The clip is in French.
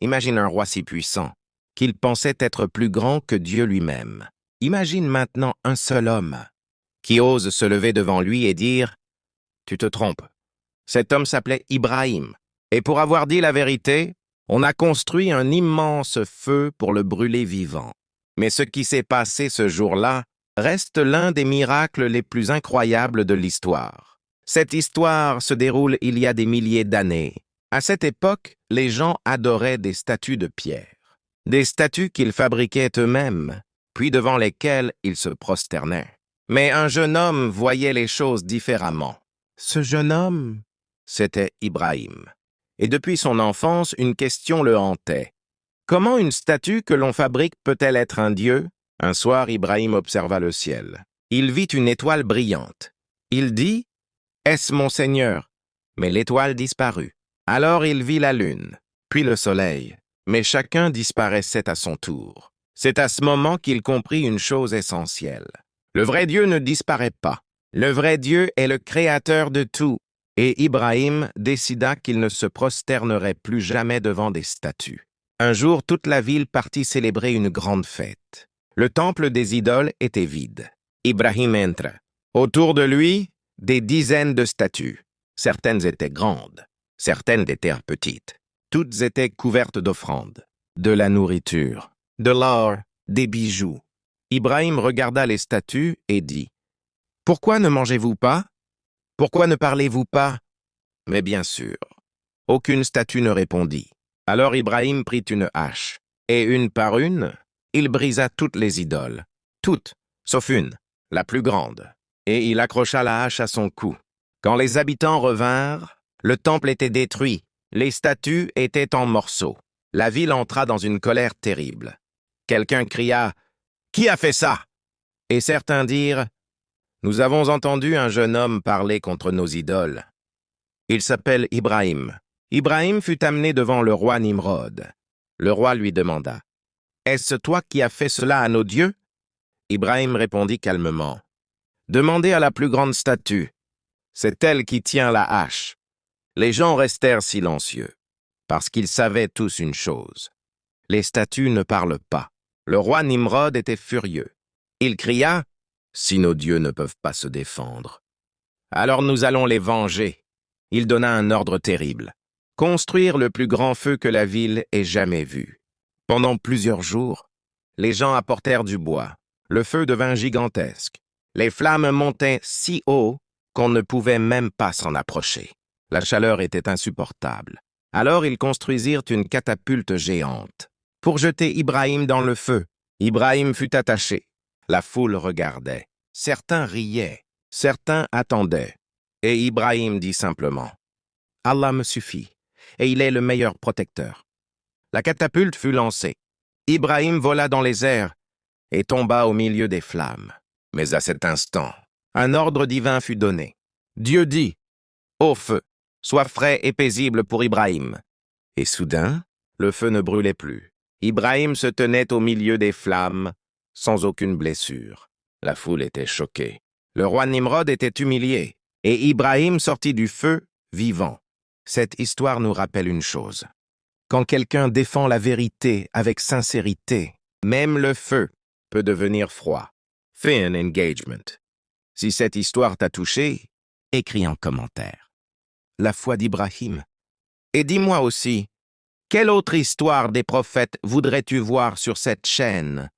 Imagine un roi si puissant qu'il pensait être plus grand que Dieu lui-même. Imagine maintenant un seul homme qui ose se lever devant lui et dire « Tu te trompes ». Cet homme s'appelait Ibrahim. Et pour avoir dit la vérité, on a construit un immense feu pour le brûler vivant. Mais ce qui s'est passé ce jour-là reste l'un des miracles les plus incroyables de l'histoire. Cette histoire se déroule il y a des milliers d'années. À cette époque, les gens adoraient des statues de pierre, des statues qu'ils fabriquaient eux-mêmes, puis devant lesquelles ils se prosternaient. Mais un jeune homme voyait les choses différemment. Ce jeune homme, c'était Ibrahim. Et depuis son enfance, une question le hantait. Comment une statue que l'on fabrique peut-elle être un dieu? Un soir, Ibrahim observa le ciel. Il vit une étoile brillante. Il dit « Est-ce mon Seigneur ?» Mais l'étoile disparut. Alors il vit la lune, puis le soleil, mais chacun disparaissait à son tour. C'est à ce moment qu'il comprit une chose essentielle. Le vrai Dieu ne disparaît pas. Le vrai Dieu est le créateur de tout. Et Ibrahim décida qu'il ne se prosternerait plus jamais devant des statues. Un jour, toute la ville partit célébrer une grande fête. Le temple des idoles était vide. Ibrahim entra. Autour de lui, des dizaines de statues. Certaines étaient grandes, certaines des terres petites. Toutes étaient couvertes d'offrandes, de la nourriture, de l'or, des bijoux. Ibrahim regarda les statues et dit « Pourquoi ne mangez-vous pas? Pourquoi ne parlez-vous pas ?» Mais bien sûr, aucune statue ne répondit. Alors Ibrahim prit une hache, et une par une, il brisa toutes les idoles. Toutes, sauf une, la plus grande. Et il accrocha la hache à son cou. Quand les habitants revinrent, le temple était détruit, les statues étaient en morceaux. La ville entra dans une colère terrible. Quelqu'un cria « Qui a fait ça ?» Et certains dirent « Nous avons entendu un jeune homme parler contre nos idoles. Il s'appelle Ibrahim. » Ibrahim fut amené devant le roi Nimrod. Le roi lui demanda « Est-ce toi qui as fait cela à nos dieux ?» Ibrahim répondit calmement « Demandez à la plus grande statue. C'est elle qui tient la hache. » Les gens restèrent silencieux, parce qu'ils savaient tous une chose. Les statues ne parlent pas. Le roi Nimrod était furieux. Il cria « Si nos dieux ne peuvent pas se défendre, alors nous allons les venger. » Il donna un ordre terrible. Construire le plus grand feu que la ville ait jamais vu. Pendant plusieurs jours, les gens apportèrent du bois. Le feu devint gigantesque. Les flammes montaient si haut qu'on ne pouvait même pas s'en approcher. La chaleur était insupportable. Alors ils construisirent une catapulte géante pour jeter Ibrahim dans le feu. Ibrahim fut attaché. La foule regardait. Certains riaient, certains attendaient. Et Ibrahim dit simplement « Allah me suffit, et il est le meilleur protecteur. » La catapulte fut lancée. Ibrahim vola dans les airs et tomba au milieu des flammes. Mais à cet instant, un ordre divin fut donné. Dieu dit « Ô feu, sois frais et paisible pour Ibrahim. » Et soudain, le feu ne brûlait plus. Ibrahim se tenait au milieu des flammes, sans aucune blessure. La foule était choquée. Le roi Nimrod était humilié, et Ibrahim sortit du feu, vivant. Cette histoire nous rappelle une chose. Quand quelqu'un défend la vérité avec sincérité, même le feu peut devenir froid. Fin engagement. Si cette histoire t'a touché, écris en commentaire. La foi d'Ibrahim. Et dis-moi aussi, quelle autre histoire des prophètes voudrais-tu voir sur cette chaîne?